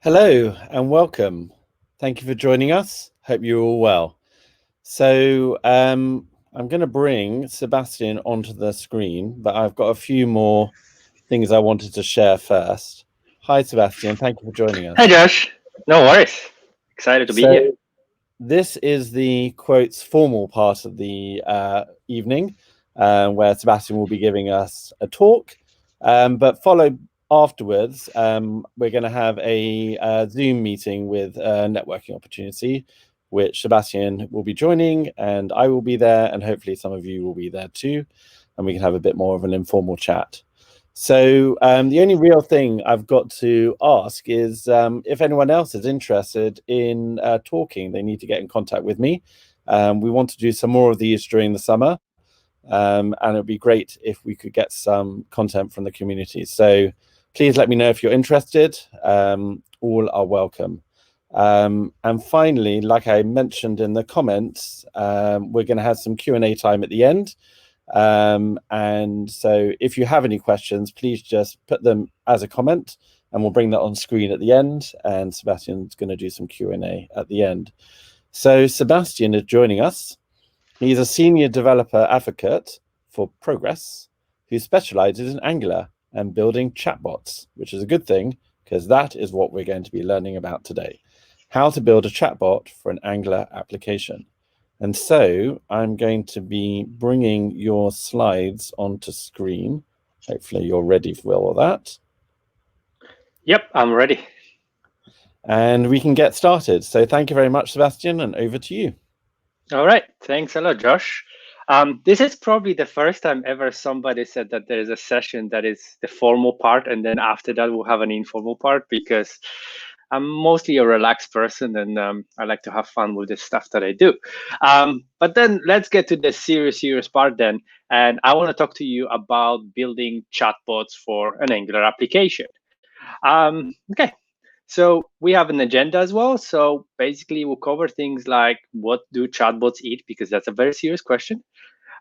Hello and welcome. Thank you for joining us. Hope you're all well. So I'm going to bring Sebastian onto the screen, but I've got a few more things I wanted to share first. Hi, Sebastian. Thank you for joining us. Hi, Josh. No worries. Excited to be here. This is the quotes formal part of the evening, where Sebastian will be giving us a talk, but followed afterwards, we're going to have a Zoom meeting with a networking opportunity, which Sebastian will be joining, and I will be there, and hopefully some of you will be there too, and we can have a bit more of an informal chat. So the only real thing I've got to ask is if anyone else is interested in talking, they need to get in contact with me. We want to do some more of these during the summer, and it would be great if we could get some content from the community. So please let me know if you're interested. All are welcome. And finally, like I mentioned in the comments, we're going to have some Q&A time at the end. And so if you have any questions, please just put them as a comment and we'll bring that on screen at the end, and Sebastian's going to do some Q&A at the end. So Sebastian is joining us. He's a senior developer advocate for Progress who specializes in Angular and building chatbots, which is a good thing because that is what we're going to be learning about today. How to build a chatbot for an Angular application. And so I'm going to be bringing your slides onto screen. Hopefully you're ready for all of that. Yep, I'm ready. And we can get started. So thank you very much, Sebastian, and over to you. All right. Thanks a lot, Josh. This is probably the first time ever somebody said that there is a session that is the formal part, and then after that we'll have an informal part, because I'm mostly a relaxed person and I like to have fun with the stuff that I do. But then let's get to the serious part then. And I want to talk to you about building chatbots for an Angular application. Okay, so we have an agenda as well. So basically we'll cover things like what do chatbots eat, because that's a very serious question.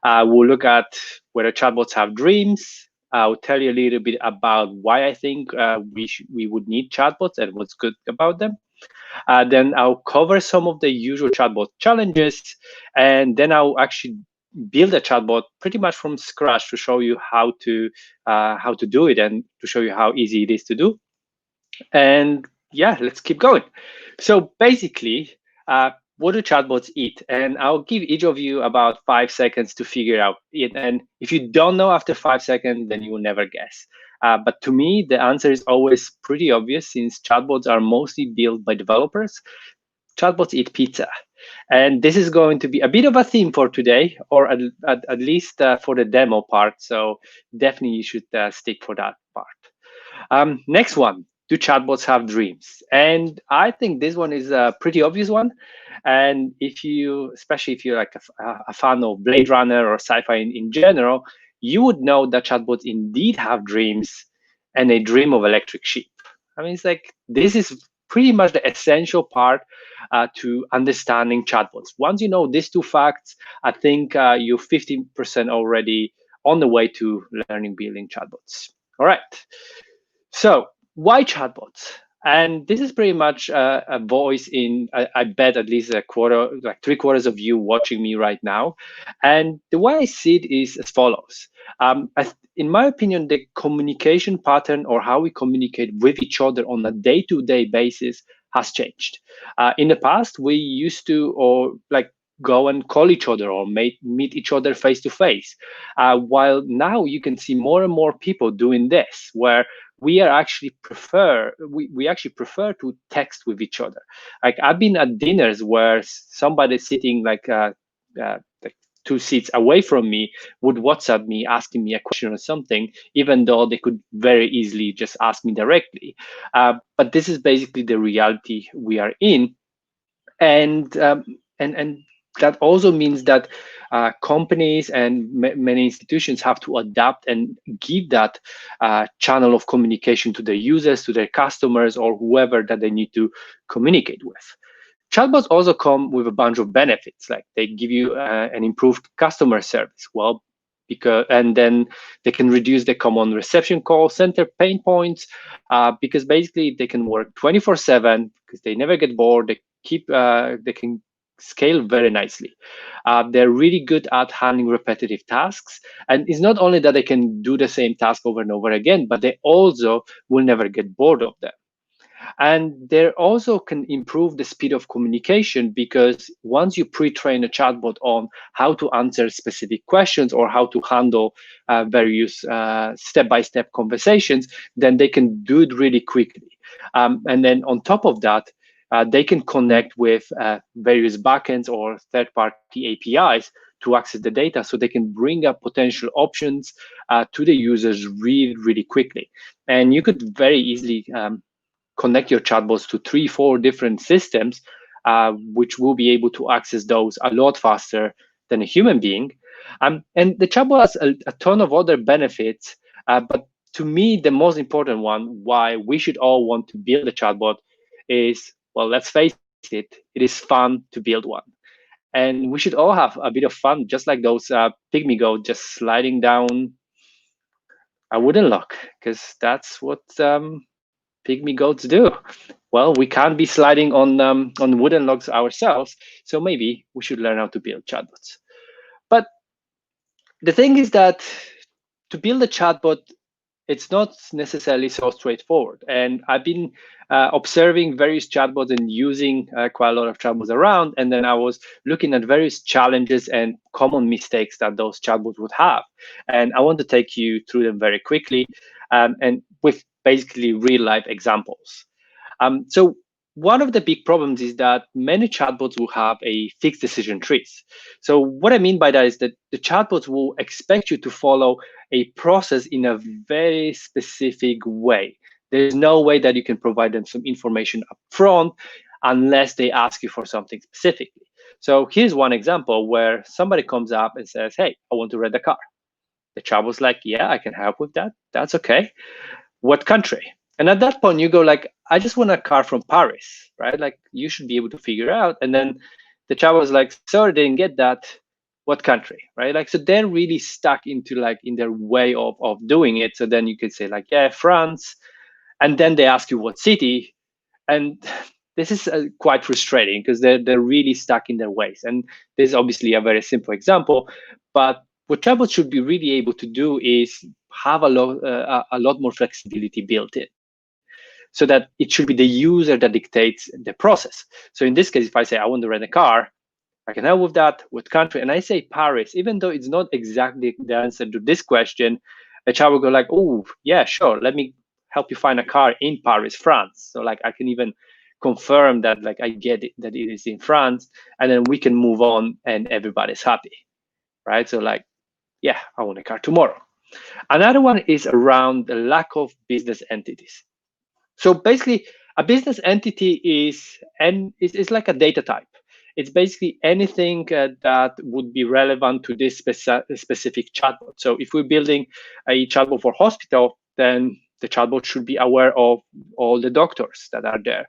We'll look at whether chatbots have dreams. I'll tell you a little bit about why I think we would need chatbots and what's good about them. Then I'll cover some of the usual chatbot challenges, and then I'll actually build a chatbot pretty much from scratch to show you how to do it and to show you how easy it is to do. And yeah, let's keep going. So basically, what do chatbots eat? And I'll give each of you about 5 seconds to figure out it. And if you don't know after 5 seconds, then you will never guess. But to me, the answer is always pretty obvious, since chatbots are mostly built by developers. Chatbots eat pizza. And this is going to be a bit of a theme for today, or at least for the demo part. So definitely you should stick for that part. Next one. Do chatbots have dreams? And I think this one is a pretty obvious one. And if you, especially if you're like a fan of Blade Runner or sci-fi in general, you would know that chatbots indeed have dreams, and they dream of electric sheep. I mean, it's like, this is pretty much the essential part to understanding chatbots. Once you know these two facts, I think you're 50% already on the way to learning building chatbots. All right. So why chatbots? And this is pretty much a voice in, I bet, at least a quarter, like 3/4 of you watching me right now. And the way I see it is as follows. In my opinion, the communication pattern, or how we communicate with each other on a day-to-day basis, has changed. In the past, we used to, or like, go and call each other or meet each other face to face. While now you can see more and more people doing this, where we actually prefer to text with each other. Like, I've been at dinners where somebody sitting like 2 seats away from me would WhatsApp me asking me a question or something, even though they could very easily just ask me directly. But this is basically the reality we are in, and that also means that companies and many institutions have to adapt and give that channel of communication to their users, to their customers, or whoever that they need to communicate with. Chatbots also come with a bunch of benefits, like they give you an improved customer service. Well, and then they can reduce the common reception call center pain points, because basically they can work 24/7 because they never get bored. They can scale very nicely. They're really good at handling repetitive tasks, and it's not only that they can do the same task over and over again, but they also will never get bored of them. And they also can improve the speed of communication, because once you pre-train a chatbot on how to answer specific questions or how to handle various step-by-step conversations, then they can do it really quickly. And then on top of that, they can connect with various backends or third-party APIs to access the data, so they can bring up potential options to the users really, really quickly. And you could very easily connect your chatbots to 3-4 different systems, which will be able to access those a lot faster than a human being. And the chatbot has a ton of other benefits, but to me, the most important one, why we should all want to build a chatbot, is, well, let's face it is fun to build one. And we should all have a bit of fun, just like those pygmy goats just sliding down a wooden log, because that's what pygmy goats do. Well, we can't be sliding on wooden logs ourselves, so maybe we should learn how to build chatbots. But the thing is that to build a chatbot, it's not necessarily so straightforward. And I've been observing various chatbots and using quite a lot of chatbots around. And then I was looking at various challenges and common mistakes that those chatbots would have. And I want to take you through them very quickly, and with basically real life examples. So one of the big problems is that many chatbots will have a fixed decision trees. So what I mean by that is that the chatbots will expect you to follow a process in a very specific way. There's no way that you can provide them some information up front unless they ask you for something specifically. So here's one example where somebody comes up and says, hey, I want to rent a car. The chatbot's like, yeah, I can help with that. That's okay. What country? And at that point, you go like, I just want a car from Paris, right? Like, you should be able to figure out. And then the child was like, sorry, didn't get that. What country, right? Like, so they're really stuck into like in their way of doing it. So then you could say like, yeah, France. And then they ask you what city. And this is quite frustrating because they're really stuck in their ways. And this is obviously a very simple example, but what chatbots should be really able to do is have a lot more flexibility built in, so that it should be the user that dictates the process. So in this case, if I say I want to rent a car, I can help with that, with country, and I say Paris, even though it's not exactly the answer to this question, a child will go like, oh, yeah, sure, let me help you find a car in Paris, France. So like I can even confirm that like I get it, that it is in France, and then we can move on and everybody's happy, right? So like, yeah, I want a car tomorrow. Another one is around the lack of business entities. So basically, a business entity is like a data type. It's basically anything that would be relevant to this specific chatbot. So if we're building a chatbot for hospital, then the chatbot should be aware of all the doctors that are there,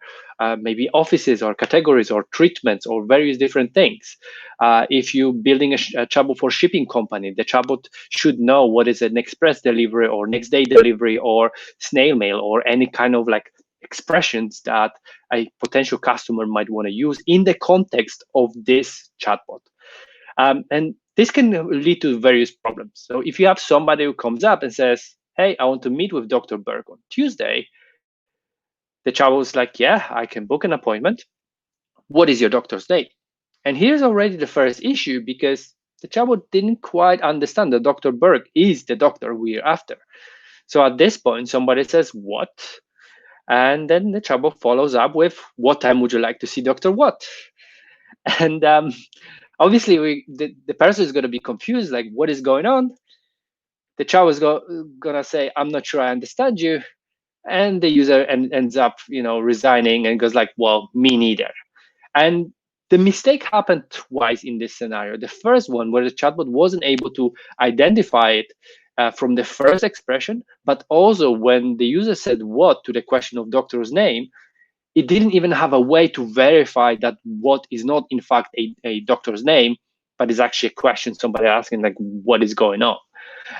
maybe offices or categories or treatments or various different things. If you're building a chatbot for shipping company, the chatbot should know what is an express delivery or next day delivery or snail mail or any kind of like expressions that a potential customer might want to use in the context of this chatbot. And this can lead to various problems. So if you have somebody who comes up and says, hey, I want to meet with Dr. Berg on Tuesday, the chatbot is like, yeah, I can book an appointment. What is your doctor's name? And here's already the first issue, because the chatbot didn't quite understand that Dr. Berg is the doctor we're after. So at this point, somebody says, what? And then the chatbot follows up with, what time would you like to see Dr. What? And obviously, the person is going to be confused, like, what is going on? The chatbot is going to say, I'm not sure I understand you. And the user ends up, resigning and goes like, well, me neither. And the mistake happened twice in this scenario. The first one, where the chatbot wasn't able to identify it from the first expression, but also when the user said what to the question of doctor's name, it didn't even have a way to verify that what is not in fact a doctor's name, but is actually a question somebody asking like, what is going on?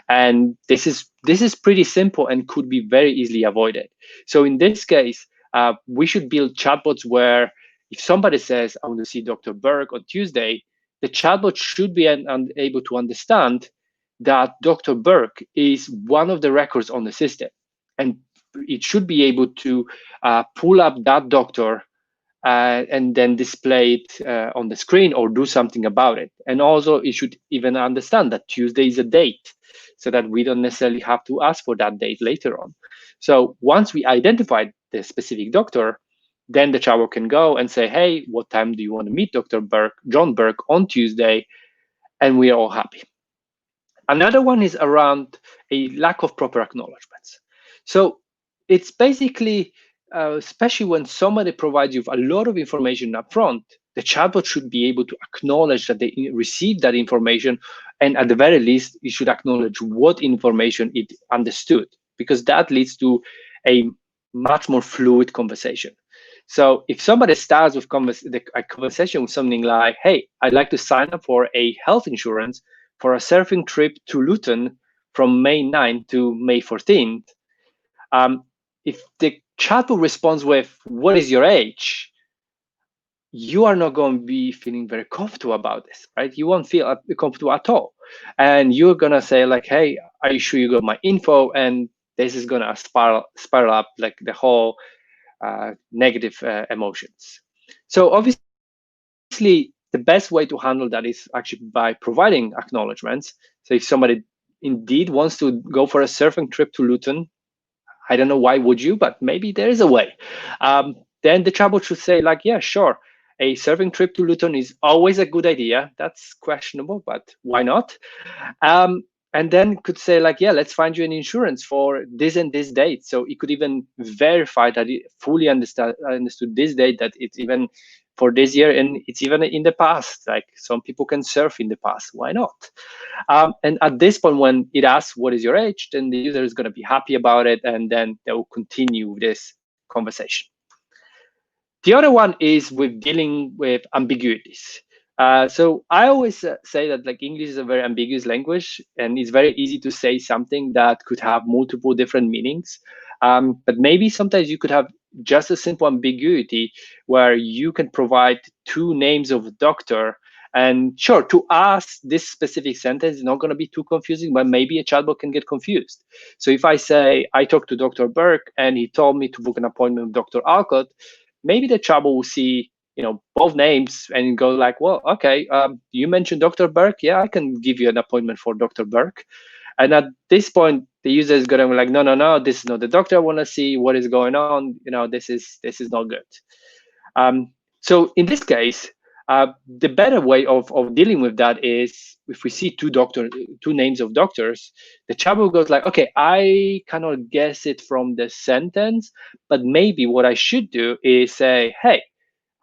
And this is pretty simple and could be very easily avoided. So in this case, we should build chatbots where if somebody says, I want to see Dr. Berg on Tuesday, the chatbot should be able to understand that Dr. Berg is one of the records on the system. And it should be able to pull up that doctor and then display it on the screen or do something about it. And also, it should even understand that Tuesday is a date so that we don't necessarily have to ask for that date later on. So once we identify the specific doctor, then the chatbot can go and say, hey, what time do you want to meet Dr. Berg, John Berg on Tuesday? And we are all happy. Another one is around a lack of proper acknowledgements. So it's basically, especially when somebody provides you a lot of information up front, the chatbot should be able to acknowledge that they received that information. And at the very least, it should acknowledge what information it understood, because that leads to a much more fluid conversation. So if somebody starts with a conversation with something like, hey, I'd like to sign up for a health insurance for a surfing trip to Luton from May 9th to May 14th, if the chatbot responds with, what is your age? You are not going to be feeling very comfortable about this, right? You won't feel comfortable at all. And you're going to say like, hey, are you sure you got my info? And this is going to spiral up like the whole negative emotions. So obviously, the best way to handle that is actually by providing acknowledgements. So if somebody indeed wants to go for a surfing trip to Luton, I don't know why would you, but maybe there is a way. Then the chatbot should say like, yeah, sure. A surfing trip to Luton is always a good idea. That's questionable, but why not? And then could say like, yeah, let's find you an insurance for this and this date. So it could even verify that it fully understood this date, that it's even for this year, and it's even in the past. Like some people can surf in the past. Why not? And at this point, when it asks what is your age, then the user is going to be happy about it, and then they will continue this conversation. The other one is with dealing with ambiguities. So I always say that like English is a very ambiguous language, and it's very easy to say something that could have multiple different meanings. But maybe sometimes you could have just a simple ambiguity where you can provide two names of a doctor. And sure, to us, this specific sentence is not going to be too confusing, but maybe a chatbot can get confused. So if I say, I talked to Dr. Burke and he told me to book an appointment with Dr. Alcott, maybe the chatbot will see, both names and go like, well, okay, you mentioned Dr. Burke. Yeah, I can give you an appointment for Dr. Burke. And at this point, the user is going to be like, no, this is not the doctor I want to see. What is going on? This is not good. So in this case, the better way of dealing with that is if we see two names of doctors, the chatbot goes like, okay, I cannot guess it from the sentence, but maybe what I should do is say, hey,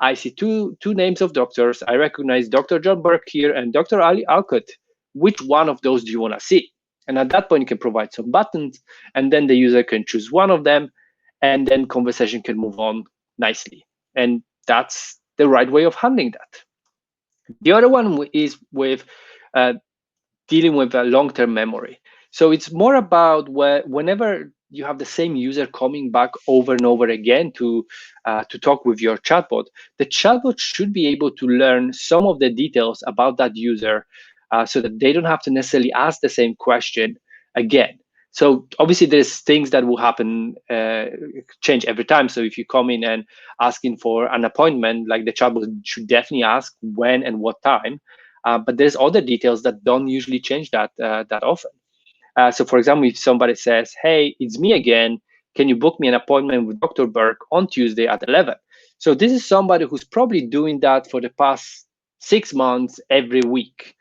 I see two names of doctors. I recognize Dr. John Burke here and Dr. Ali Alcott. Which one of those do you want to see? And at that point, you can provide some buttons, and then the user can choose one of them, and then conversation can move on nicely. And that's the right way of handling that. The other one is with dealing with a long-term memory. So it's more about whenever you have the same user coming back over and over again to talk with your chatbot, the chatbot should be able to learn some of the details about that user so that they don't have to necessarily ask the same question again. So obviously there's things that will happen, change every time. So if you come in and asking for an appointment, like the chatbot should definitely ask when and what time. But there's other details that don't usually change that often. So for example, if somebody says, hey, it's me again, can you book me an appointment with Dr. Burke on Tuesday at 11? So this is somebody who's probably doing that for the past 6 months every week.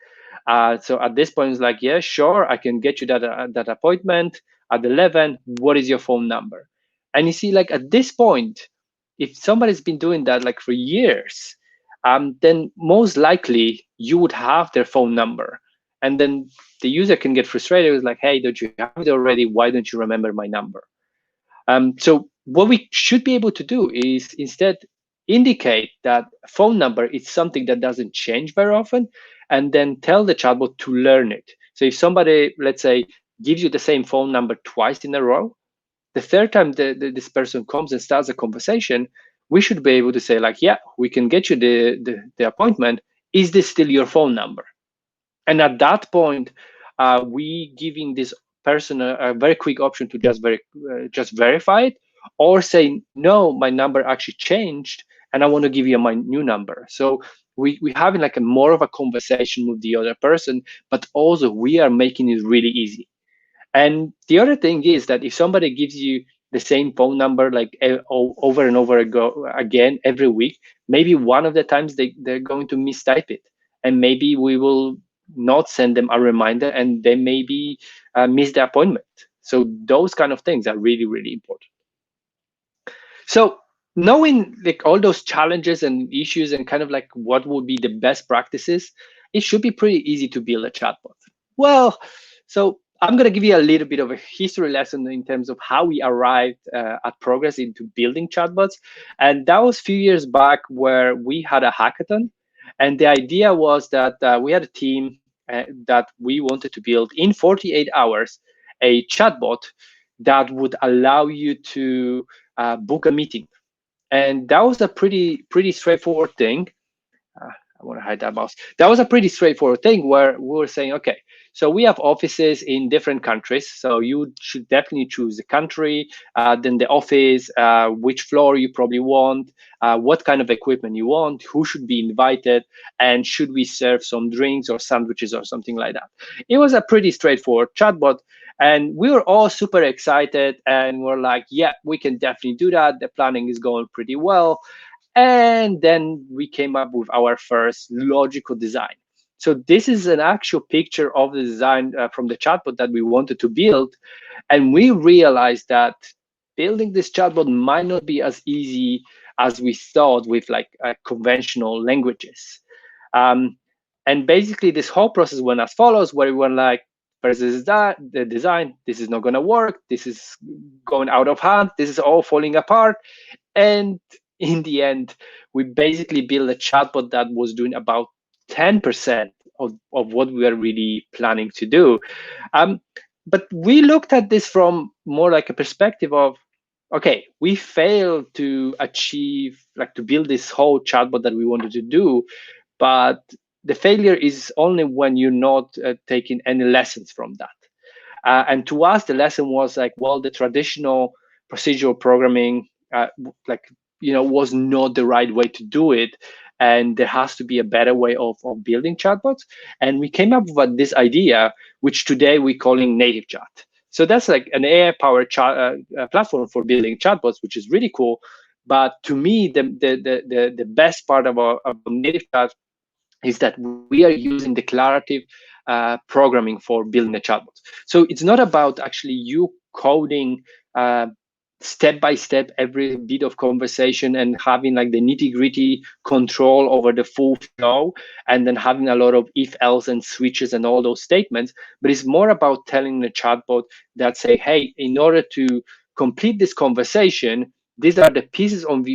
So at this point, it's like, yeah, sure, I can get you that appointment at 11. What is your phone number? And you see, like at this point, if somebody's been doing that like for years, then most likely you would have their phone number. And then the user can get frustrated. It's like, hey, don't you have it already? Why don't you remember my number? So what we should be able to do is instead indicate that phone number is something that doesn't change very often, and then tell the chatbot to learn it. So if somebody, let's say, gives you the same phone number twice in a row, the third time this person comes and starts a conversation, we should be able to say like, yeah, we can get you the appointment. Is this still your phone number? And at that point, we giving this person a very quick option to just verify it, or say, no, my number actually changed, and I want to give you my new number. So we having like a more of a conversation with the other person, but also we are making it really easy. And the other thing is that if somebody gives you the same phone number like over and over again every week, maybe one of the times they're going to mistype it. And maybe we will not send them a reminder, and they maybe miss the appointment. So those kind of things are really, really important. So knowing like all those challenges and issues and kind of like what would be the best practices, it should be pretty easy to build a chatbot. Well, so I'm going to give you a little bit of a history lesson in terms of how we arrived at Progress into building chatbots. And that was a few years back where we had a hackathon. And the idea was that we had a team that we wanted to build in 48 hours a chatbot that would allow you to book a meeting. And that was a pretty straightforward thing. I want to hide that mouse. That was a pretty straightforward thing where we were saying, okay, so we have offices in different countries. So you should definitely choose the country, then the office, which floor you probably want, what kind of equipment you want, who should be invited, and should we serve some drinks or sandwiches or something like that. It was a pretty straightforward chatbot. And we were all super excited and we're like, yeah, we can definitely do that. The planning is going pretty well. And then we came up with our first logical design. So this is an actual picture of the design from the chatbot that we wanted to build. And we realized that building this chatbot might not be as easy as we thought with like conventional languages. Um, and basically this whole process went as follows, where we went like, first this is that, the design, this is not gonna work, this is going out of hand, this is all falling apart. And in the end, we basically built a chatbot that was doing about 10% of what we were really planning to do. Um, but we looked at this from more like a perspective of, okay, we failed to achieve, like to build this whole chatbot that we wanted to do, but the failure is only when you're not taking any lessons from that. And to us, the lesson was like, well, the traditional procedural programming, like, was not the right way to do it. And there has to be a better way of building chatbots. And we came up with this idea, which today we're calling NativeChat. So that's like an AI-powered platform for building chatbots, which is really cool. But to me, the best part about NativeChat is that we are using declarative programming for building a chatbot. So it's not about actually you coding step by step every bit of conversation and having like the nitty gritty control over the full flow, and then having a lot of if else and switches and all those statements. But it's more about telling the chatbot that say, hey, in order to complete this conversation, these are the pieces of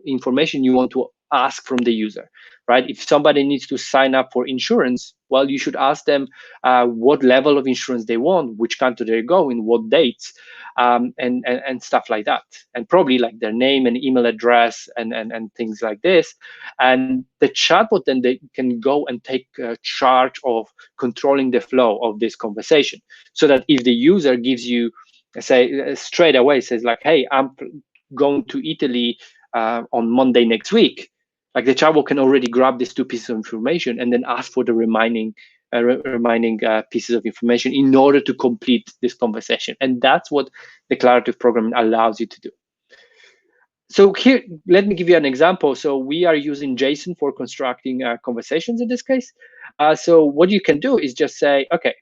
information you want to ask from the user, right? If somebody needs to sign up for insurance, well, you should ask them what level of insurance they want, which country they're going, what dates, and stuff like that, and probably like their name and email address and things like this. And the chatbot then they can go and take charge of controlling the flow of this conversation, so that if the user gives you, say, straight away says like, hey, I'm going to Italy on Monday next week, like the chatbot can already grab these two pieces of information and then ask for the remaining pieces of information in order to complete this conversation. And that's what declarative programming allows you to do. So here, let me give you an example. So we are using JSON for constructing conversations in this case. So what you can do is just say, okay,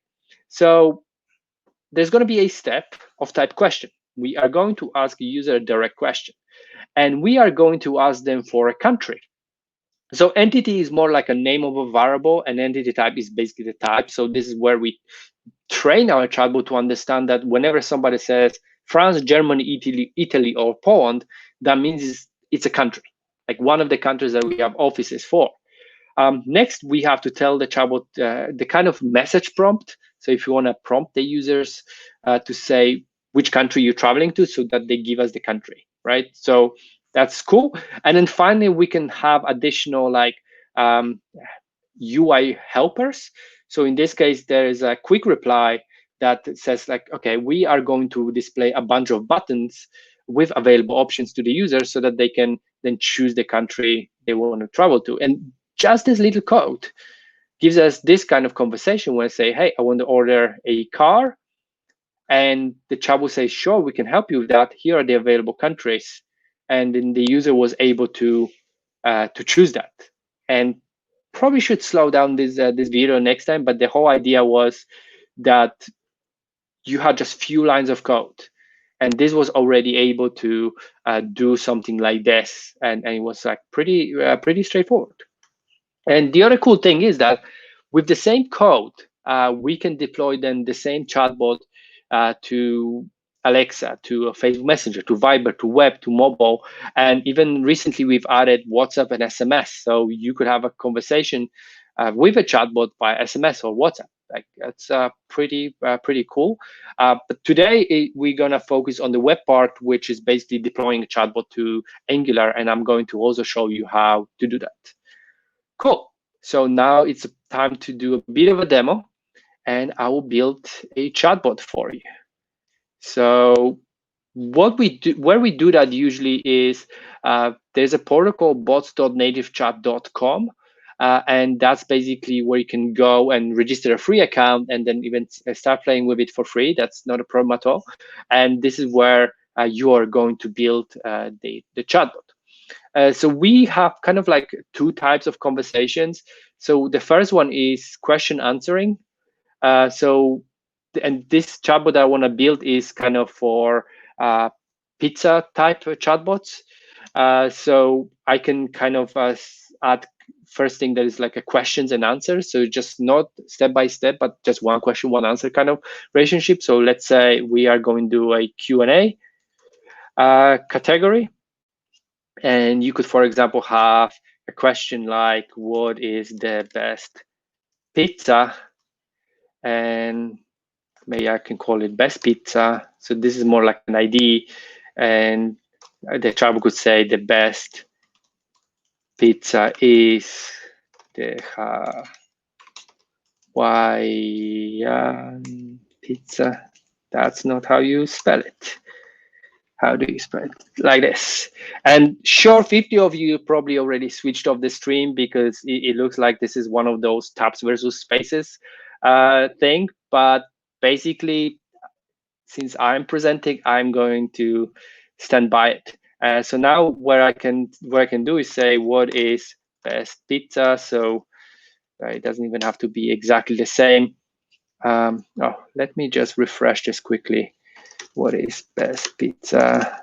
so there's going to be a step of type question. We are going to ask a user a direct question, and we are going to ask them for a country. So entity is more like a name of a variable, and entity type is basically the type. So this is where we train our chatbot to understand that whenever somebody says France, Germany, Italy, or Poland, that means it's a country, like one of the countries that we have offices for. Next, we have to tell the chatbot the kind of message prompt. So if you want to prompt the users to say which country you're traveling to, so that they give us the country, right? So that's cool. And then finally, we can have additional like UI helpers. So in this case, there is a quick reply that says like, okay, we are going to display a bunch of buttons with available options to the user so that they can then choose the country they want to travel to. And just this little code gives us this kind of conversation where I say, hey, I want to order a car. And the chat will say, sure, we can help you with that. Here are the available countries. And then the user was able to choose that. And probably should slow down this video next time, but the whole idea was that you had just few lines of code, and this was already able to do something like this, and it was like pretty straightforward. And the other cool thing is that with the same code, we can deploy then the same chatbot to Alexa, to Facebook Messenger, to Viber, to web, to mobile, and even recently we've added WhatsApp and SMS. So you could have a conversation with a chatbot by SMS or WhatsApp. Like that's pretty cool. But today we're gonna focus on the web part, which is basically deploying a chatbot to Angular, and I'm going to also show you how to do that. Cool. So now it's time to do a bit of a demo, and I will build a chatbot for you. So what we do, where we do that usually is there's a portal called bots.nativechat.com, and that's basically where you can go and register a free account and then even start playing with it for free. That's not a problem at all. And this is where you are going to build the chatbot. So we have kind of like two types of conversations. So the first one is question answering. And this chatbot that I want to build is kind of for pizza type chatbots. So I can kind of add first thing that is like a questions and answers. So just not step by step, but just one question, one answer kind of relationship. So let's say we are going to do a Q&A category. And you could, for example, have a question like, what is the best pizza? And maybe I can call it best pizza. So this is more like an ID. And the chatbot could say the best pizza is the Hawaiian pizza. That's not how you spell it. How do you spell it? Like this. And sure, 50 of you probably already switched off the stream because it looks like this is one of those tabs versus spaces thing. But basically, since I'm presenting, I'm going to stand by it. So now what I can do is say what is best pizza. So it doesn't even have to be exactly the same. Let me just refresh this quickly. What is best pizza?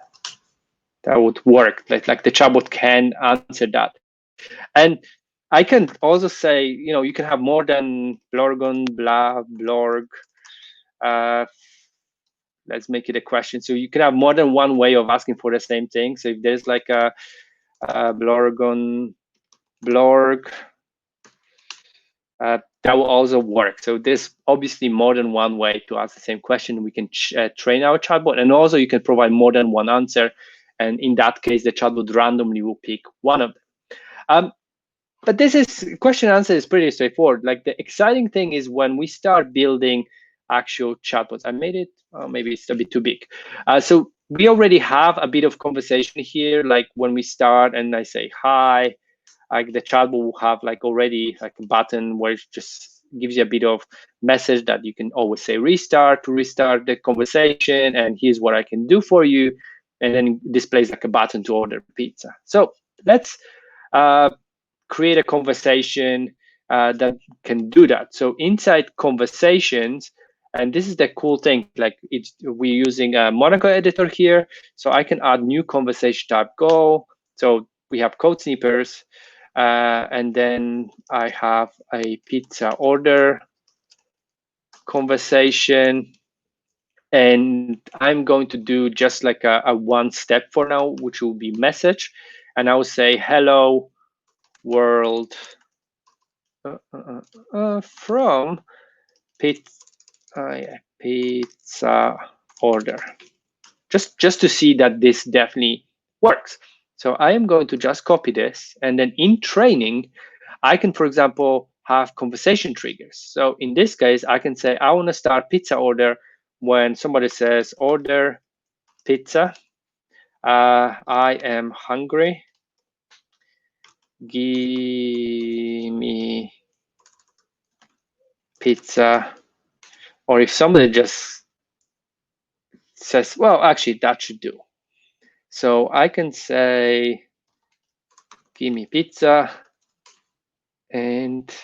That would work. Like the chatbot can answer that. And I can also say, you can have more than blorgon, blah, blorg. Let's make it a question. So you can have more than one way of asking for the same thing. So if there's like a blorgon, blorg, that will also work. So there's obviously more than one way to ask the same question. We can train our chatbot, and also you can provide more than one answer. And in that case, the chatbot randomly will pick one of them. But this is question answer is pretty straightforward. Like the exciting thing is when we start building actual chatbots. I made it, maybe it's a bit too big. So we already have a bit of conversation here. Like when we start and I say hi, like the chatbot will have like already like a button where it just gives you a bit of message that you can always say restart to restart the conversation, and here's what I can do for you, and then displays like a button to order pizza. So let's create a conversation that can do that. So inside conversations, and this is the cool thing, like we're using a Monaco editor here, so I can add new conversation type go. So we have code snippers, and then I have a pizza order conversation, and I'm going to do just like a one step for now, which will be message, and I will say hello world from pizza order, just to see that this definitely works. So I am going to just copy this, and then in training, I can, for example, have conversation triggers. So in this case, I can say, I want to start pizza order when somebody says, order pizza. I am hungry. Give me pizza. Or if somebody just says, well, actually, that should do. So I can say, give me pizza. And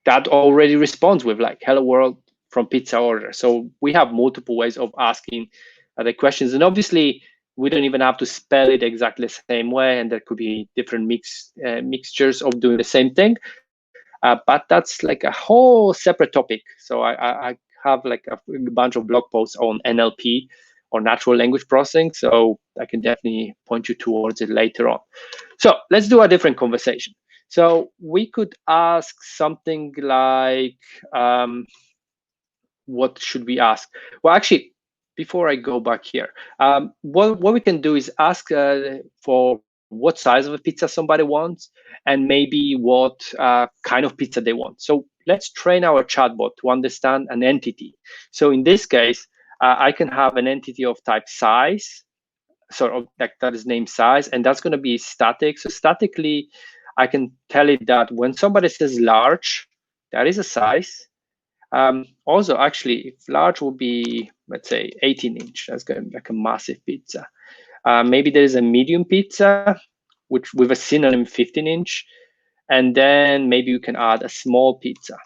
that already responds with like, hello world from pizza order. So we have multiple ways of asking the questions. And obviously, we don't even have to spell it exactly the same way. And there could be different mixtures of doing the same thing. But that's like a whole separate topic. So I have like a bunch of blog posts on NLP or natural language processing. So I can definitely point you towards it later on. So let's do a different conversation. So we could ask something like, what should we ask? Well, actually, before I go back here, what we can do is ask for what size of a pizza somebody wants, and maybe what kind of pizza they want. So let's train our chatbot to understand an entity. So in this case, I can have an entity of type size, sort of like that is named size, and that's going to be static. So statically, I can tell it that when somebody says large, that is a size. Also, actually, if large will be, let's say, 18-inch, that's going to be like a massive pizza. Maybe there is a medium pizza, which with a synonym 15-inch, and then maybe you can add a small pizza.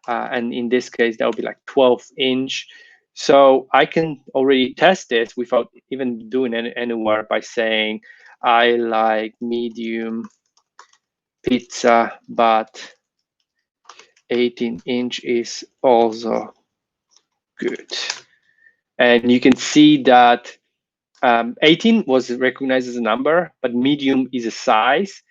And in this case, that would be like 12-inch. So I can already test this without even doing anywhere by saying, I like medium pizza, but 18-inch is also good. And you can see that 18 was recognized as a number, but medium is a size.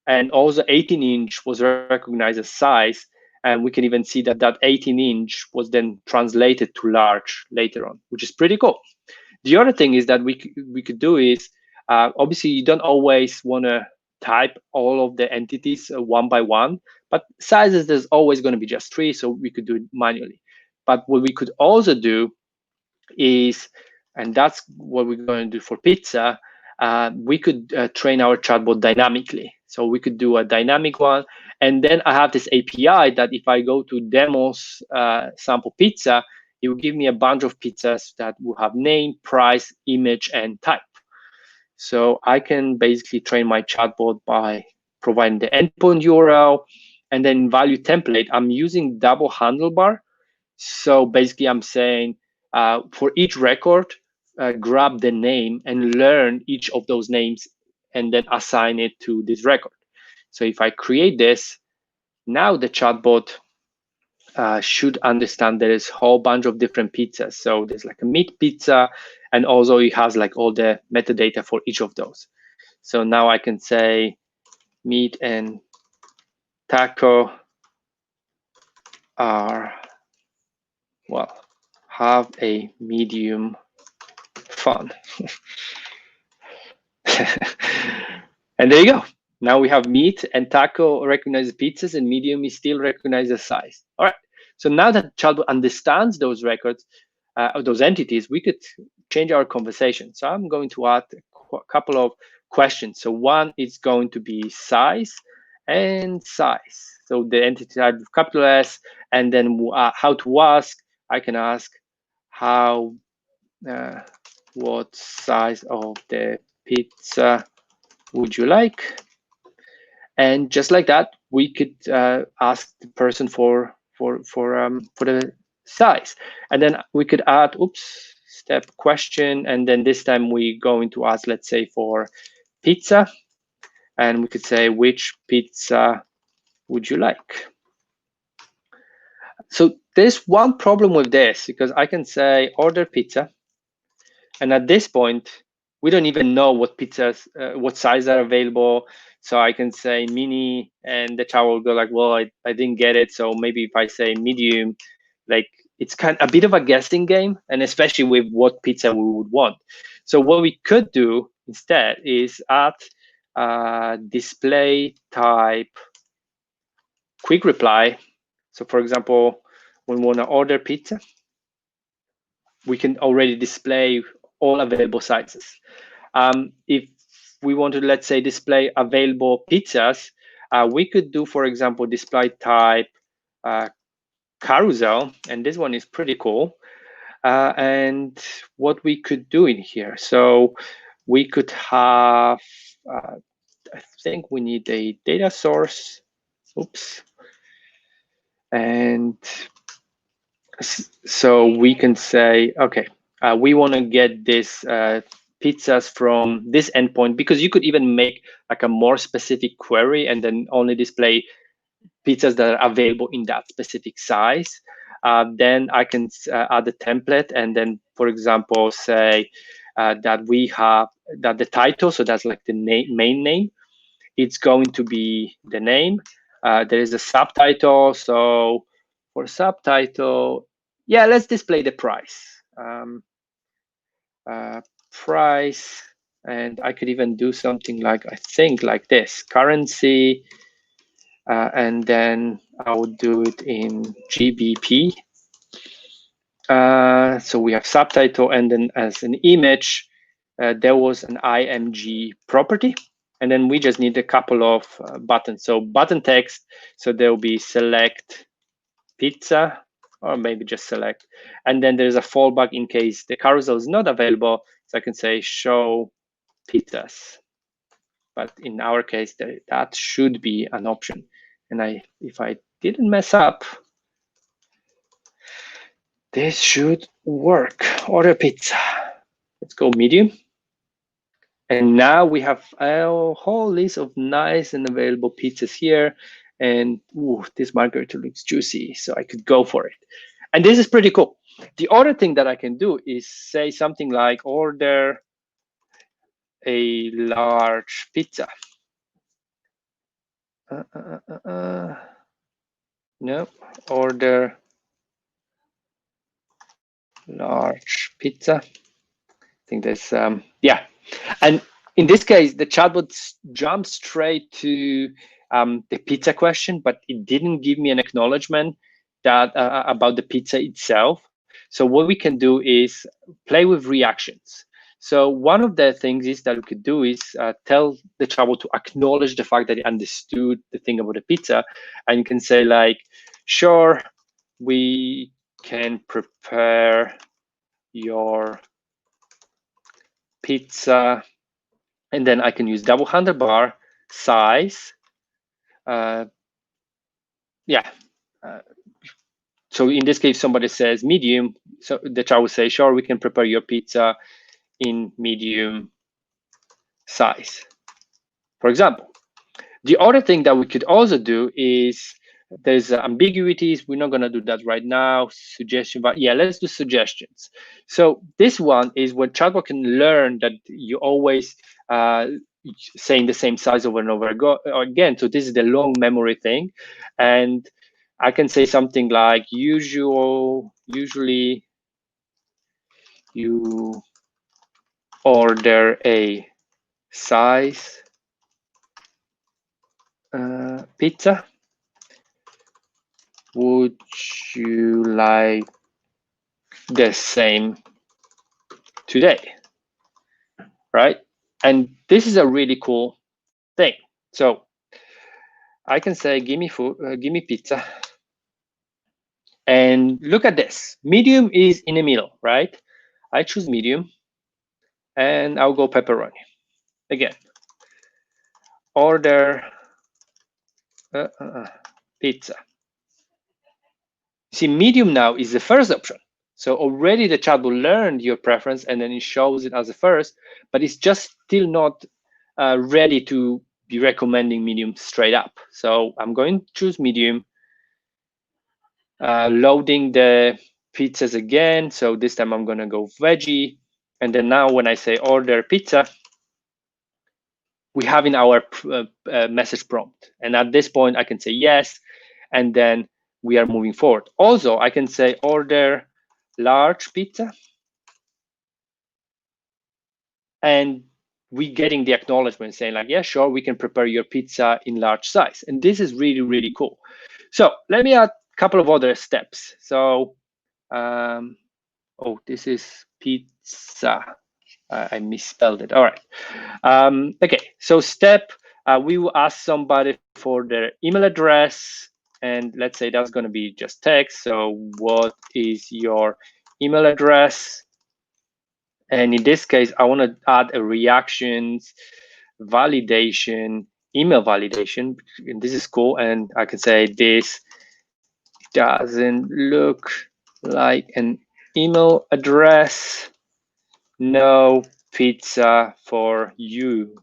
And also 18-inch was recognized as size. And we can even see that that 18-inch was then translated to large later on, which is pretty cool. The other thing is that we could do is, obviously you don't always want to type all of the entities one by one, but sizes, there's always going to be just 3, so we could do it manually. But what we could also do is, and that's what we're going to do for pizza, we could train our chatbot dynamically. So we could do a dynamic one. And then I have this API that if I go to demos sample pizza, it will give me a bunch of pizzas that will have name, price, image, and type. So I can basically train my chatbot by providing the endpoint URL, and then value template, I'm using double handlebar. So basically I'm saying for each record, grab the name and learn each of those names and then assign it to this record. So if I create this, now the chatbot should understand there is a whole bunch of different pizzas. So there's like a meat pizza, and also it has like all the metadata for each of those. So now I can say meat and taco are, well, have a medium fun. And there you go. Now we have meat and taco recognizes pizzas, and medium is still recognizes size. All right. So now that Chatbot understands those records, those entities, we could change our conversation. So I'm going to add a couple of questions. So one is going to be size and size. So the entity type with capital S, and then how to ask. I can ask how, what size of the pizza would you like? And just like that, we could ask the person for the size, and then we could add step question, and then this time we going to ask, let's say, for pizza, and we could say which pizza would you like. So there's one problem with this, because I can say order pizza, and at this point we don't even know what pizzas, what size are available. So I can say mini, and the chat will go like, well, I didn't get it. So maybe if I say medium, like it's kind of a bit of a guessing game, and especially with what pizza we would want. So what we could do instead is add display type quick reply. So for example, when we want to order pizza, we can already display all available sizes. If we want to, let's say, display available pizzas, we could do, for example, display type carousel, and this one is pretty cool. And what we could do in here, so we could have, I think we need a data source. Oops. And so we can say, okay, we want to get this pizzas from this endpoint, because you could even make like a more specific query and then only display pizzas that are available in that specific size. Then I can add a template and then, for example, say that we have that the title, so that's like the main name, it's going to be the name. There is a subtitle. So for subtitle, yeah, let's display the price. Price, and I could even do something like, I think like this, currency, and then I would do it in GBP. So we have subtitle, and then as an image, there was an IMG property. And then we just need a couple of buttons. So button text, so there will be select pizza, or maybe just select. And then there's a fallback in case the carousel is not available. So I can say show pizzas. But in our case, that should be an option. And if I didn't mess up, this should work. Order pizza. Let's go medium. And now we have a whole list of nice and available pizzas here. And ooh, this margarita looks juicy, so I could go for it. And this is pretty cool. The other thing that I can do is say something like order a large pizza. No, order large pizza. I think there's, yeah. And in this case, the chatbot jumped straight to the pizza question, but it didn't give me an acknowledgement that about the pizza itself. So what we can do is play with reactions. So one of the things is that we could do is tell the chatbot to acknowledge the fact that it understood the thing about the pizza, and you can say like, sure, we can prepare your pizza, and then I can use double handlebar size. Yeah. So in this case, somebody says medium, so the chat will say, sure, we can prepare your pizza in medium size, for example. The other thing that we could also do is there's ambiguities. We're not going to do that right now. Suggestion, but yeah, let's do suggestions. So this one is when chatbot can learn that you always saying the same size over and over again. So this is the long memory thing. And I can say something like usually you order a size pizza. Would you like the same today? Right? And this is a really cool thing. So I can say, give me food, give me pizza. And look at this. Medium is in the middle, right? I choose medium, and I'll go pepperoni. Again, order pizza. See, medium now is the first option. So already the chat will learn your preference, and then it shows it as the first, but it's just still not ready to be recommending medium straight up. So I'm going to choose medium, loading the pizzas again. So this time I'm going to go veggie, And then now when I say order pizza, we have in our message prompt. And at this point, I can say yes, and then we are moving forward. Also, I can say order large pizza, and we getting the acknowledgement saying like, yeah, sure, we can prepare your pizza in large size. And this is really, really cool. So let me add a couple of other steps. So, oh, this is pizza. I misspelled it. All right. Okay, so step, we will ask somebody for their email address. And let's say that's going to be just text. So what is your email address? And in this case, I want to add a reactions validation, email validation. And this is cool. And I can say this doesn't look like an email address. No pizza for you.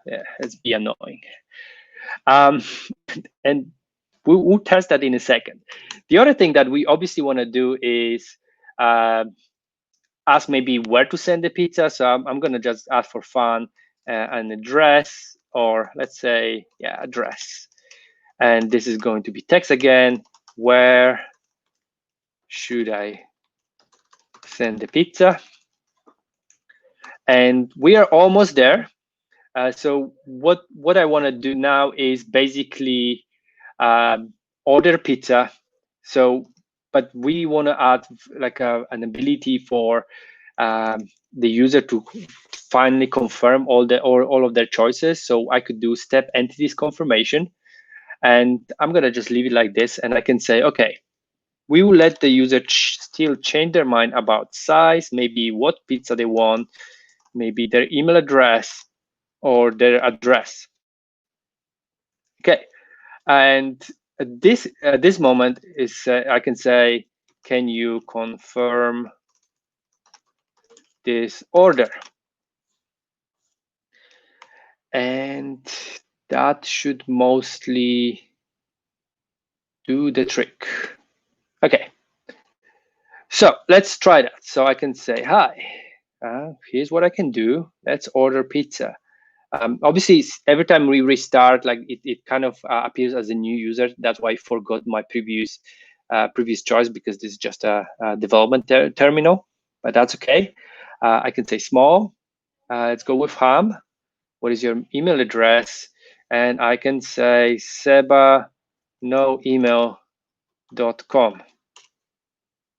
Yeah, let's be annoying. And we'll test that in a second. The other thing that we obviously want to do is ask maybe where to send the pizza. So I'm going to just ask for fun an address, or let's say, yeah, address. And this is going to be text again. Where should I send the pizza? And we are almost there. So what I want to do now is basically order pizza. So, but we want to add like an ability for the user to finally confirm all of their choices. So I could do step entities confirmation, and I'm gonna just leave it like this, and I can say, okay, we will let the user still change their mind about size, maybe what pizza they want, maybe their email address or their address. Okay, and this moment is I can say, can you confirm this order? And that should mostly do the trick. Okay, so let's try that. So I can say, hi, here's what I can do. Let's order pizza. Obviously, every time we restart, like it kind of appears as a new user. That's why I forgot my previous choice, because this is just a development terminal, but that's okay. I can say small. Let's go with ham. What is your email address? And I can say seba noemail.com.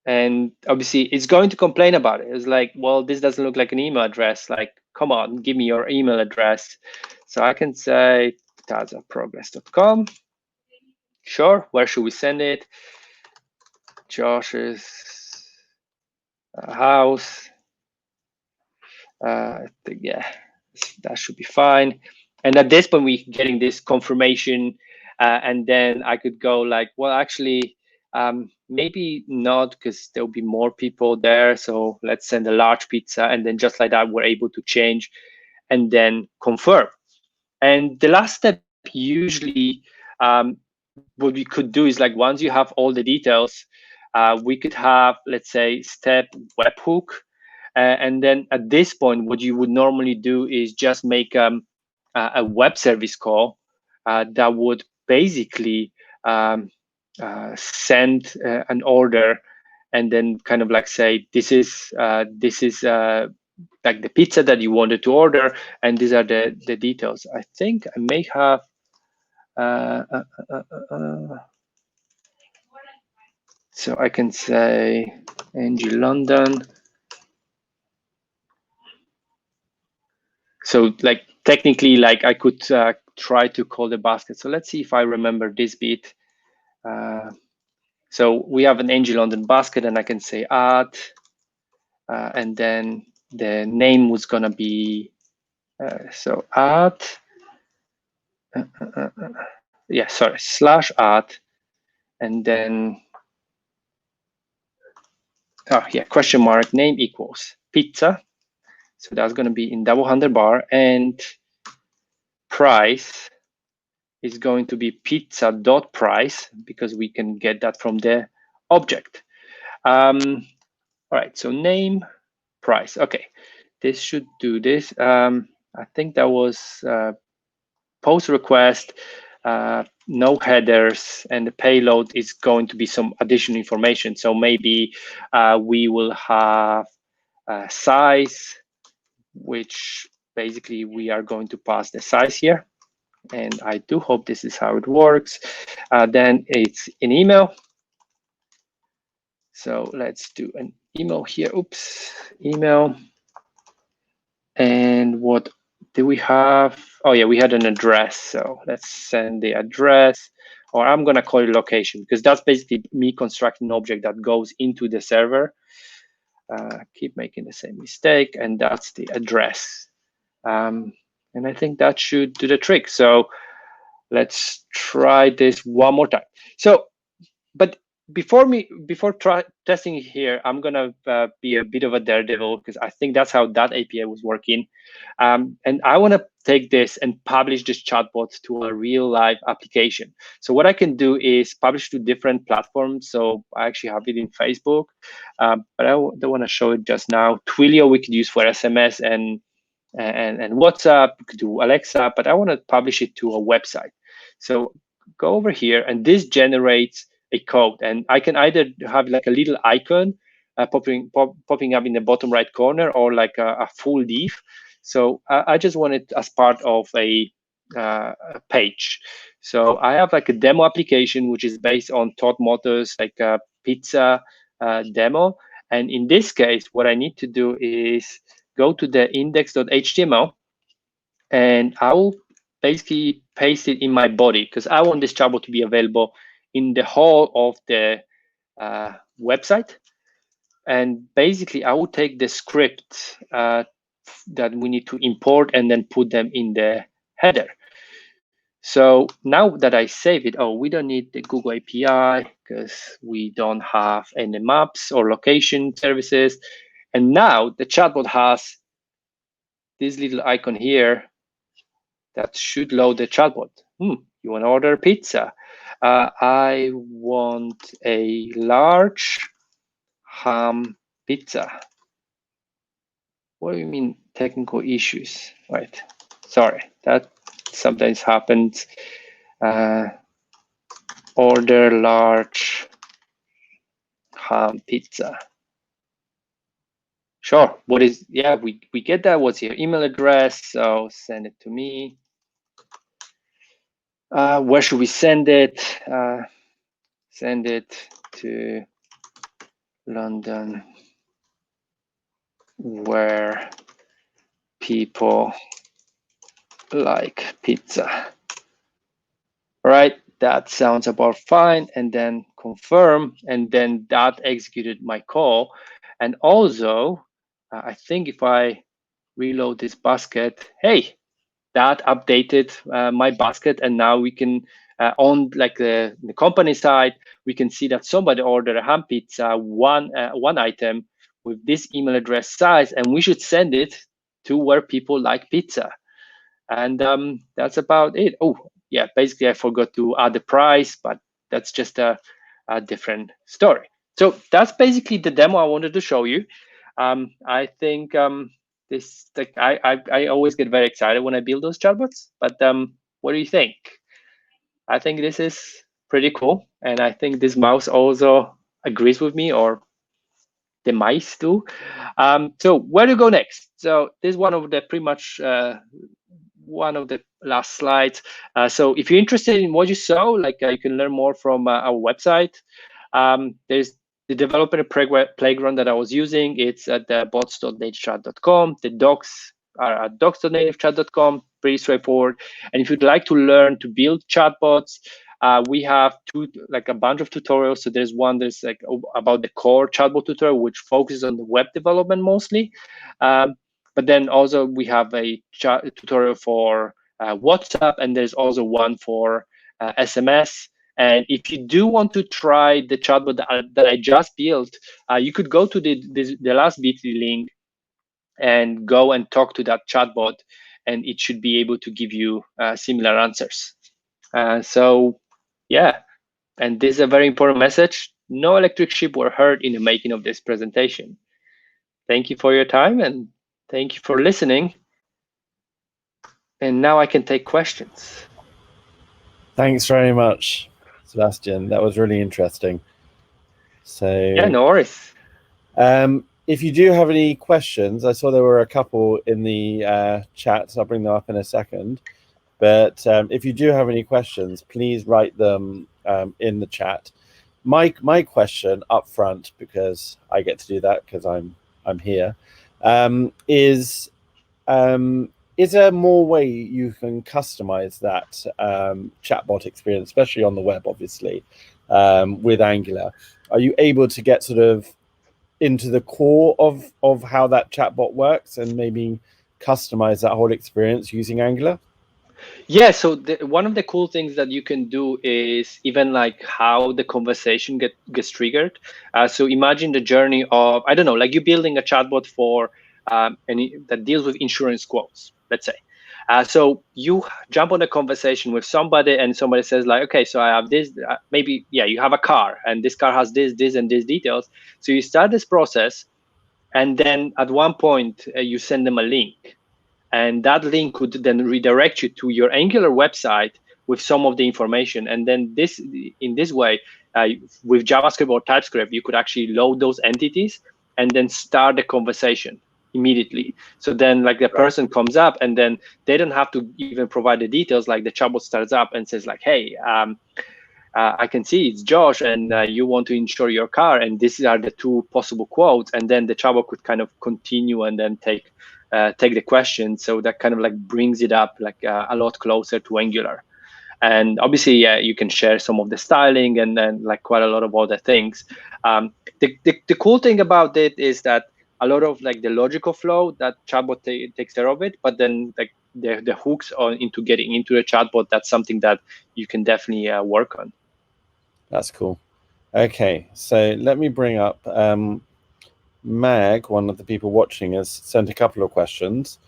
And obviously it's going to complain about it. It's like, well, this doesn't look like an email address. Like, come on, give me your email address. So I can say tazaprogress.com. Sure, where should we send it? Josh's house. I think, yeah, that should be fine. And at this point, we're getting this confirmation. And then I could go like, well, actually, maybe not, because there'll be more people there. So let's send a large pizza. And then just like that, we're able to change and then confirm. And the last step, usually, what we could do is like, once you have all the details, we could have, let's say, step webhook. And then at this point, what you would normally do is just make a web service call that would basically send an order, and then kind of like say, this is like the pizza that you wanted to order, and these are the details. I think I may have so I can say NG London. So like technically, like I could try to call the basket. So let's see if I remember this bit. So we have an NG London basket, and I can say add, and then the name was gonna be so add. Yeah, sorry, /add, and then question mark name equals pizza. So that's going to be in double underbar, and price is going to be pizza.price, because we can get that from the object. All right, so name, price. Okay, this should do this. I think that was post request, no headers, and the payload is going to be some additional information. So maybe we will have size, which basically we are going to pass the size here. And I do hope this is how it works. Then it's an email. So let's do an email here. Oops, email. And what do we have? Oh yeah, we had an address. So let's send the address, or I'm gonna call it location, because that's basically me constructing an object that goes into the server. Keep making the same mistake, and that's the address. And I think that should do the trick. So let's try this one more time. So, but before testing it here, I'm gonna be a bit of a daredevil, because I think that's how that API was working. And I want to take this and publish this chatbot to a real live application. So what I can do is publish to different platforms. So I actually have it in Facebook, but I don't want to show it just now. Twilio we could use for SMS and WhatsApp. We could do Alexa, but I want to publish it to a website. So go over here, and this generates a code, and I can either have like a little icon popping up in the bottom right corner, or like a full div. So I just want it as part of a page. So I have like a demo application, which is based on Todd Motors, like a pizza demo. And in this case, what I need to do is go to the index.html, and I will basically paste it in my body, because I want this chatbot to be available in the whole of the website. And basically, I will take the script that we need to import and then put them in the header. So now that I save it, we don't need the Google API because we don't have any maps or location services. And now the chatbot has this little icon here that should load the chatbot. You want to order pizza? I want a large ham pizza. What do you mean technical issues? Right, sorry, that sometimes happens. Order large ham pizza. Sure, we get that. What's your email address? So send it to me. Where should we send it? Send it to London, where people like pizza. All right, that sounds about fine. And then confirm, and then that executed my call. And also, I think if I reload this basket, hey, that updated my basket, and now we can on like the company side, we can see that somebody ordered a ham pizza, one item with this email address size, and we should send it to where people like pizza. And that's about it. Oh yeah, basically I forgot to add the price, but that's just a different story. So that's basically the demo I wanted to show you. I think this, like, I always get very excited when I build those chatbots, but what do you think? I think this is pretty cool, and I think this mouse also agrees with me, or the mice do. So where to go next? So this is one of the pretty much one of the last slides. So if you're interested in what you saw, like you can learn more from our website. There's the developer playground that I was using. It's at the bots.nativechat.com. The docs are at docs.nativechat.com. Pretty straightforward. And if you'd like to learn to build chatbots, we have a bunch of tutorials. So there's one that's like about the core chatbot tutorial, which focuses on the web development mostly. But then also we have a tutorial for WhatsApp, and there's also one for SMS. And if you do want to try the chatbot that I just built, you could go to the last bit.ly link and go and talk to that chatbot, and it should be able to give you similar answers. So yeah, and this is a very important message. No electric sheep were heard in the making of this presentation. Thank you for your time, and thank you for listening. And now I can take questions. Thanks very much, Sebastian. That was really interesting. So Yeah, no worries. if you do have any questions, I saw there were a couple in the chat, so I'll bring them up in a second. But if you do have any questions, please write them in the chat. My question up front, because I get to do that because I'm here, is there more way you can customize that chatbot experience, especially on the web, obviously, with Angular? Are you able to get sort of into the core of how that chatbot works and maybe customize that whole experience using Angular? Yeah, so one of the cool things that you can do is even like how the conversation gets triggered. So imagine the journey of, I don't know, like you're building a chatbot for any that deals with insurance quotes, let's say. So you jump on a conversation with somebody, and somebody says like, okay, so I have this, maybe, yeah, you have a car, and this car has this, and these details. So you start this process, and then at one point you send them a link, and that link could then redirect you to your Angular website with some of the information. And then in this way, with JavaScript or TypeScript, you could actually load those entities and then start the conversation immediately. So then like the person comes up, and then they don't have to even provide the details. Like the chatbot starts up and says like, hey, I can see it's Josh, and you want to insure your car, and these are the two possible quotes. And then the chatbot could kind of continue and then take the question. So that kind of like brings it up like a lot closer to Angular. And obviously, yeah, you can share some of the styling and then like quite a lot of other things. The cool thing about it is that a lot of like the logical flow that chatbot takes care of it, but then like the hooks on into getting into the chatbot, that's something that you can definitely work on. That's cool. Okay, so let me bring up Mag, one of the people watching, has sent a couple of questions.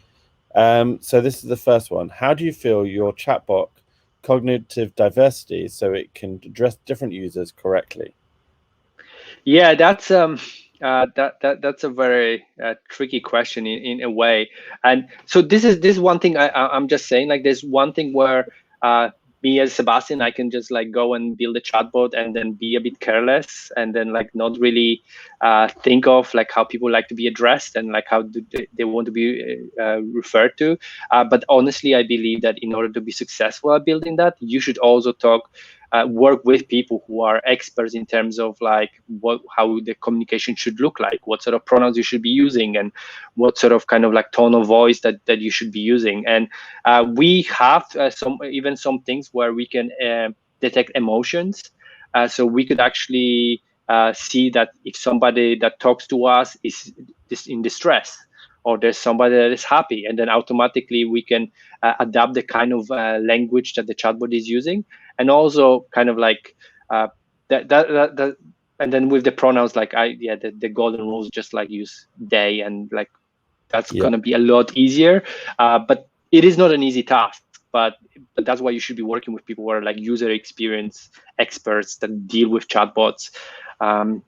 So this is the first one. How do you feel your chatbot cognitive diversity so it can address different users correctly? Yeah, that's that's a very tricky question in a way. And so this is one thing I'm just saying, like there's one thing where me as Sebastian, I can just like go and build a chatbot and then be a bit careless and then like not really think of like how people like to be addressed and like how they want to be referred to. But honestly, I believe that in order to be successful at building that, you should also work with people who are experts in terms of like how the communication should look like, what sort of pronouns you should be using, and what sort of kind of like tone of voice that you should be using. And we have some things where we can detect emotions. So we could actually see that if somebody that talks to us is in distress, or there's somebody that is happy, and then automatically we can adapt the kind of language that the chatbot is using. And also kind of like that and then with the pronouns, like the golden rules, just like use they, and like that's Yeah. going to be a lot easier. But it is not an easy task, but that's why you should be working with people who are like user experience experts that deal with chatbots.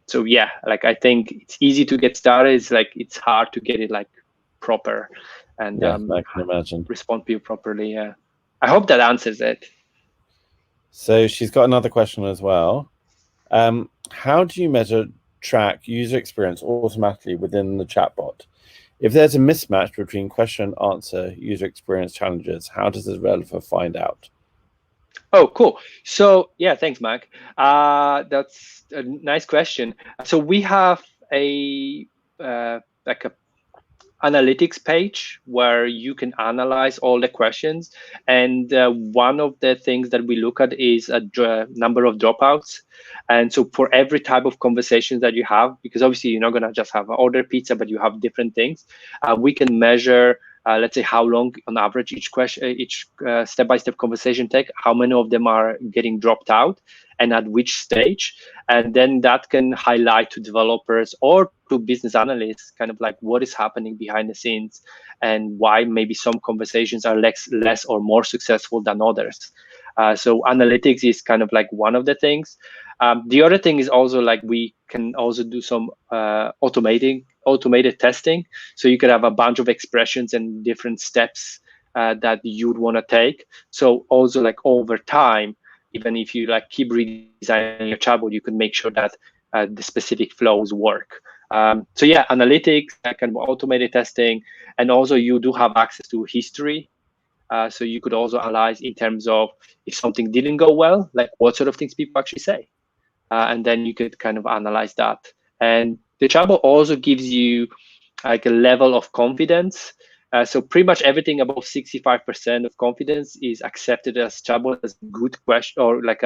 So yeah, like I think it's easy to get started. It's like it's hard to get it like proper and Yeah, I can imagine. respond to people properly. Yeah, I hope that answers it. So she's got another question as well. How do you measure track user experience automatically within the chatbot? If there's a mismatch between question answer user experience challenges, how does the developer find out? Oh, cool. So yeah, thanks, Mac. That's a nice question. So we have a like a analytics page where you can analyze all the questions, and one of the things that we look at is a number of dropouts. And so for every type of conversation that you have, because obviously you're not going to just have order pizza, but you have different things, we can measure let's say how long on average each question, each step-by-step conversation take, how many of them are getting dropped out and at which stage. And then that can highlight to developers or to business analysts kind of like what is happening behind the scenes and why maybe some conversations are less or more successful than others. So analytics is kind of like one of the things. The other thing is also like we can also do some automated testing. So you could have a bunch of expressions and different steps that you'd want to take. So also like over time, even if you like keep redesigning your chatbot, you can make sure that the specific flows work. So yeah, analytics, kind of automated testing, and also you do have access to history. So you could also analyze in terms of if something didn't go well, like what sort of things people actually say. And then you could kind of analyze that. And the chatbot also gives you like a level of confidence. So pretty much everything above 65% of confidence is accepted as chatbot as a good question or like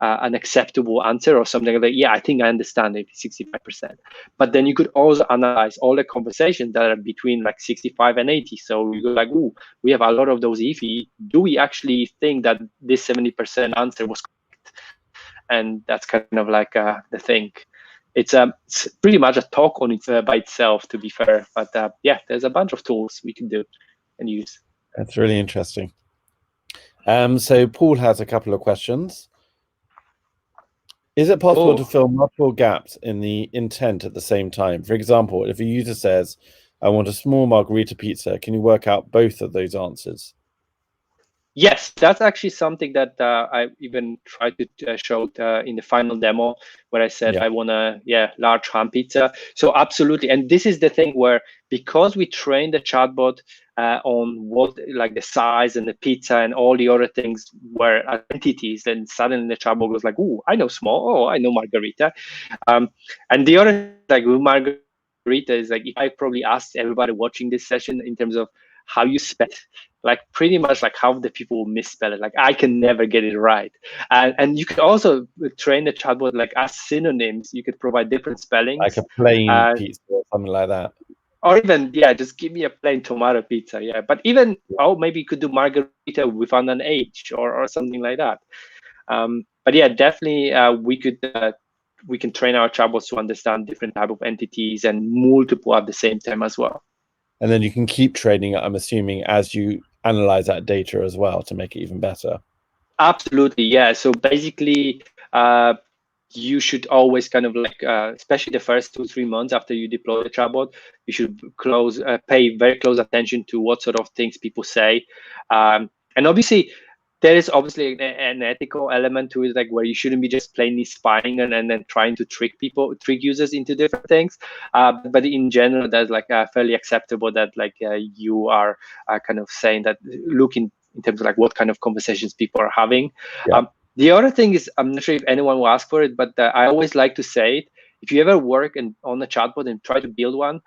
an acceptable answer or something like, yeah, I think I understand it, 65%. But then you could also analyze all the conversations that are between like 65 and 80. So you go like, ooh, we have a lot of those iffy. Do we actually think that this 70% answer was correct? And that's kind of like the thing. It's pretty much a talk on it by itself, to be fair. But yeah, there's a bunch of tools we can do and use. That's really interesting. So Paul has a couple of questions. Is it possible to fill multiple gaps in the intent at the same time? For example, if a user says, I want a small margarita pizza, can you work out both of those answers? Yes, that's actually something that I even tried to show in the final demo where I said I want a large ham pizza. So absolutely, and this is the thing where because we trained the chatbot on what like the size and the pizza and all the other things were identities, then suddenly the chatbot was like, "Oh, I know small. Oh, I know margarita." And the other like with margarita is like if I probably asked everybody watching this session in terms of how you spell it, like pretty much like how the people will misspell it. Like I can never get it right. And you could also train the chatbot like as synonyms. You could provide different spellings. Like a plain pizza or something like that. Or even, just give me a plain tomato pizza. Yeah. But even, maybe you could do margarita without an H or something like that. But yeah, definitely we can train our chatbots to understand different type of entities and multiple at the same time as well. And then you can keep training it, I'm assuming, as you analyze that data as well to make it even better. Absolutely, yeah. So basically, you should always kind of like, especially the first 2-3 months after you deploy the chatbot, you should pay very close attention to what sort of things people say, and obviously there is obviously an ethical element to it, like where you shouldn't be just plainly spying and then trying to trick users into different things. But in general, that's like fairly acceptable that like you are kind of saying that, look in terms of like what kind of conversations people are having. Yeah. The other thing is, I'm not sure if anyone will ask for it, but I always like to say it. If you ever work on a chatbot and try to build one,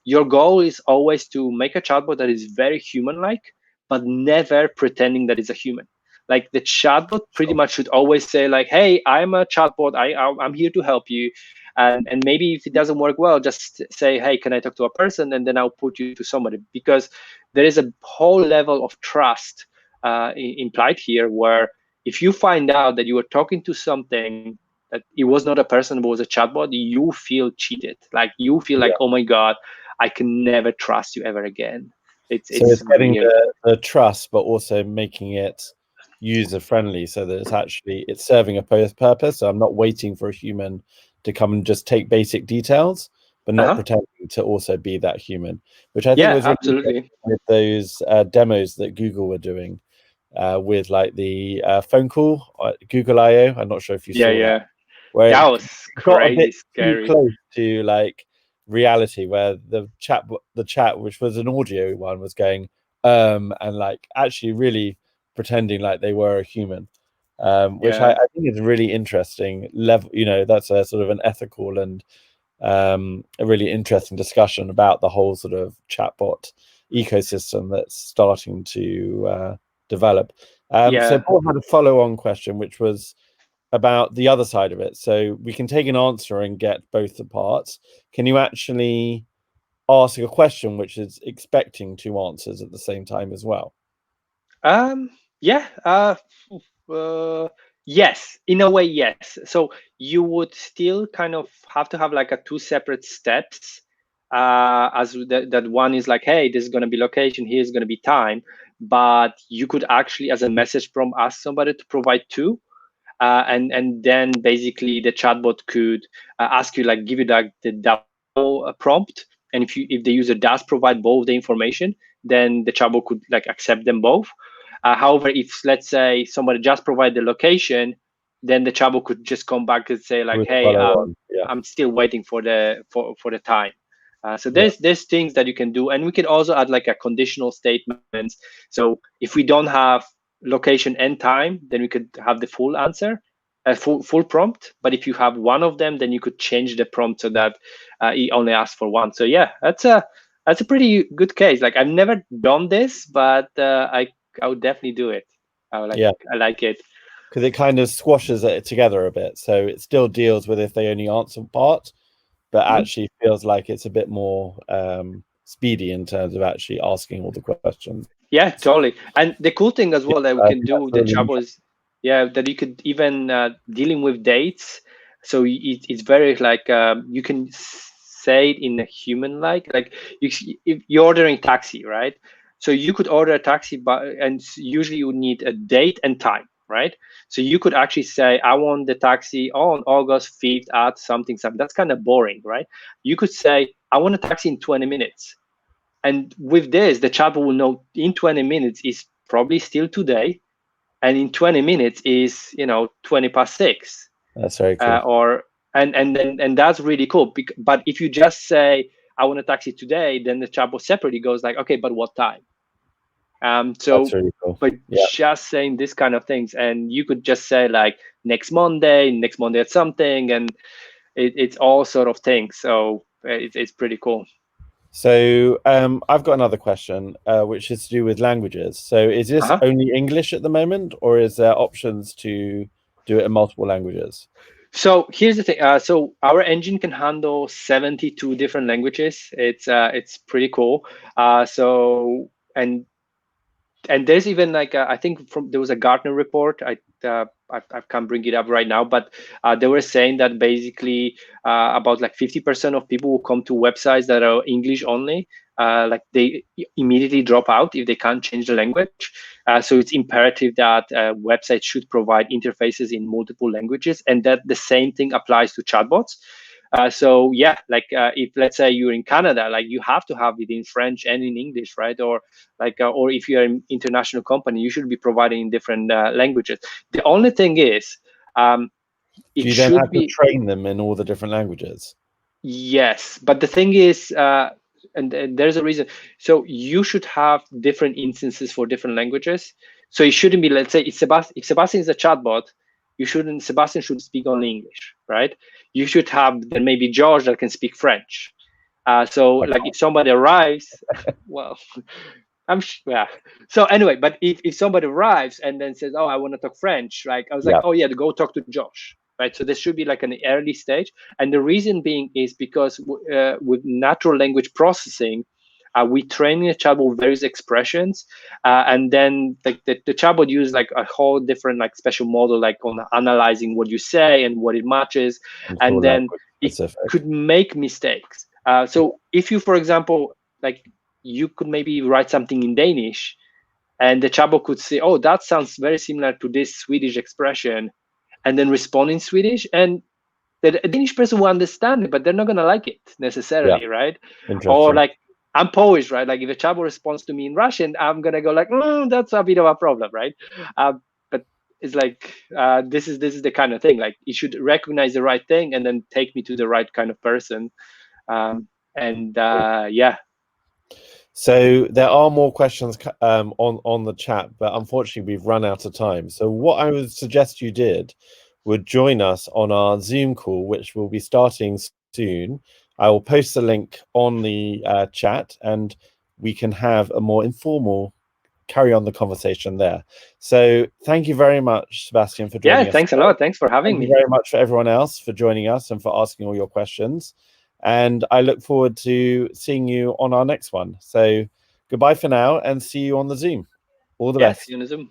your goal is always to make a chatbot that is very human-like, but never pretending that it's a human. Like the chatbot pretty much should always say like, "Hey, I'm a chatbot. I'm here to help you." And maybe if it doesn't work well, just say, "Hey, can I talk to a person?" And then I'll put you to somebody, because there is a whole level of trust implied here, where if you find out that you were talking to something that it was not a person but was a chatbot, you feel cheated. Like you feel like, oh my God, I can never trust you ever again. It's getting weird. the trust, but also making it user friendly so that it's serving a purpose. So I'm not waiting for a human to come and just take basic details, but not pretending to also be that human, which I think was really absolutely with those demos that Google were doing with like the phone call, Google I/O. I'm not sure if you saw that, where that it was got a crazy bit too scary. close to like reality, where the chat, which was an audio one, was going and like actually really pretending like they were a human, which I think is really interesting level. That's a sort of an ethical and a really interesting discussion about the whole sort of chatbot ecosystem that's starting to develop. So Paul had a follow-on question, which was about the other side of it. So we can take an answer and get both the parts. Can you actually ask a question which is expecting two answers at the same time as well? Yeah. Yes, in a way, yes. So you would still kind of have to have like a two separate steps. As that one is like, hey, this is going to be location, here's going to be time. but you could actually, as a message prompt, ask somebody to provide two. And then basically the chatbot could ask you, like, give you the double prompt. And if the user does provide both the information, then the chatbot could like accept them both. However, if let's say somebody just provide the location, then the chatbot could just come back and say like, Would hey, follow on. Yeah. I'm still waiting for the time. So Yeah. there's things that you can do, and we can also add like a conditional statements. So if we don't have location and time, then we could have the full answer, a full prompt. But if you have one of them, then you could change the prompt so that it only asks for one. So yeah, that's a pretty good case. Like I've never done this, but I would definitely do it. I like it. Because it kind of squashes it together a bit. So it still deals with if they only answer part, but actually feels like it's a bit more speedy in terms of actually asking all the questions. Yeah, totally. And the cool thing as well that we I can think do that's with the really chatbot is, yeah, that you could even dealing with dates. So it's very like you can say it in a human like if you're ordering taxi, right? So you could order a taxi, and usually you would need a date and time, right? So you could actually say, I want the taxi on August 5th at something something. That's kind of boring, right? You could say, I want a taxi in 20 minutes. And with this, the chatbot will know in 20 minutes is probably still today, and in 20 minutes is 20 past 6. That's very cool. And that's really cool. But if you just say, I want a taxi today, then the chatbot separately goes like, okay, but what time? That's really cool. But just saying this kind of things, and you could just say like next Monday at something, and it's all sort of things. So it's pretty cool. So I've got another question, which is to do with languages. So is this only English at the moment, or is there options to do it in multiple languages? So here's the thing. So our engine can handle 72 different languages. It's pretty cool. So and there's even like I think there was a Gartner report. I can't bring it up right now, but they were saying that basically about like 50% of people who come to websites that are English only, like they immediately drop out if they can't change the language. So it's imperative that websites should provide interfaces in multiple languages, and that the same thing applies to chatbots. So yeah, like if let's say you're in Canada, like you have to have it in French and in English, right? Or like, or if you're an international company, you should be providing in different languages. The only thing is, do you then have to train them in all the different languages? Yes, but the thing is, and there's a reason. So you should have different instances for different languages. So it shouldn't be, let's say, if Sebastian is a chatbot, Sebastian should speak only English, right? You should have then maybe George that can speak French. So like if somebody arrives, well, yeah. So anyway, but if somebody arrives and then says, "Oh, I want to talk French," like I was like, "Oh yeah, go talk to Josh," right? So this should be like an early stage, and the reason being is because with natural language processing, we train a chatbot with various expressions, and then the chatbot uses like a whole different like special model, like on analyzing what you say and what it matches, and then it could make mistakes. So if you, for example, like you could maybe write something in Danish, and the chatbot could say, "Oh, that sounds very similar to this Swedish expression," and then respond in Swedish, and the Danish person will understand it, but they're not gonna like it necessarily, right? Or like I'm Polish, right? Like if a chatbot responds to me in Russian, I'm gonna go like, "That's a bit of a problem," right? But it's like this is the kind of thing. Like it should recognize the right thing and then take me to the right kind of person. Yeah. So there are more questions on the chat, but unfortunately we've run out of time. So what I would suggest you would join us on our Zoom call, which will be starting soon. I will post the link on the chat, and we can have a more informal carry on the conversation there. So thank you very much, Sebastian, for joining us. Yeah, thanks a lot. Thanks for having me. Thank you very much for everyone else for joining us and for asking all your questions. And I look forward to seeing you on our next one. So goodbye for now, and see you on the Zoom. All the best. See you on the Zoom.